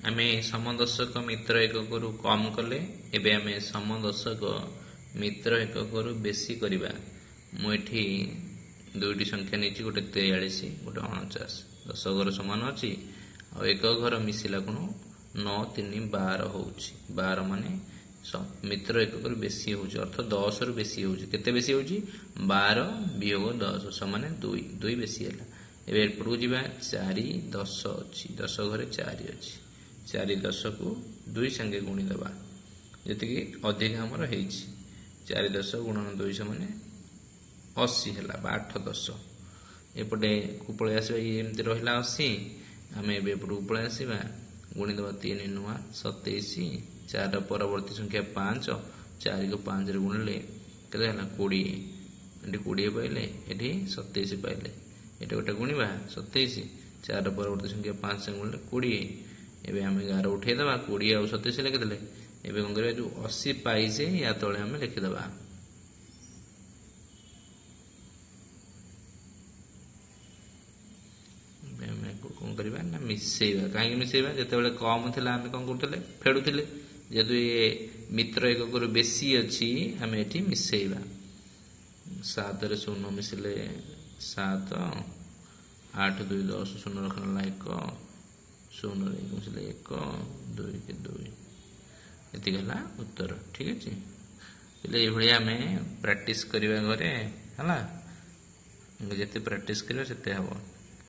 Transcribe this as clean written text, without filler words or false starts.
आम समदर्शक मित्र एकक रु कम कले एबे आम समदर्शक मित्र एकक रु बेसी करवा मुझे दुईटी संख्या नहीं गोटे 43 गोटे 49 10 घर सामान अच्छी एक घर मिसला कौन 9 3 12 हो 12 माने मित्र एकक रु बेसी हो अर्थ 10 रु बेसी हो केते बेसी हो 12 वियोग 10 समान 2 2 बेसी है एबे एपटू जीवा 4 10 अच्छी 10 घरे 4 अच्छी 4 10 को 2 संगे गुणी दबा जति कि अधिक हमर हेछि 4 10 गुणन 2 समान 80 है 8 10 एपटे को पळे आसीबा एमती रहिला 80 आम एबे एपटू पळे आसीबा गुणी दबा 3 नुआ 27 4 परवर्ती संख्या 5 4 को 5 रे गुणले केते हला 20 एटी 20 पाइले एटी 27 पाइले एटा गोटे गुणिबा 27 4 परवर्ती संख्या 5 से गुणले 20 एबे आम 11 उठे दबा 20 आ 27 लिखिदेले एबे कोन करबा जो 80 पाइसे या तळे आम लिखिदबा कौन करवा ना मिसेबा कहीं मिसेबा जिते कम थिला आम कौन करते फेड़ुले जेहेतु ये मित्र एकक रु बेसी अच्छी आम ये मिसेबा 7 रे 0 मिसिले 7 8 2 10 0 रखना 1 0 रे मिसिले 1 2 के 2 एति गला उत्तर ठीक अछि એટલે એ ભଳିଆ ଆମେ ପ୍ରାକ୍ଟିସ୍ କରିବା ଘରେ ହେଲା ଯେତେ ପ୍ରାକ୍ଟିସ୍ କରିବା ସେତେ ହେବ।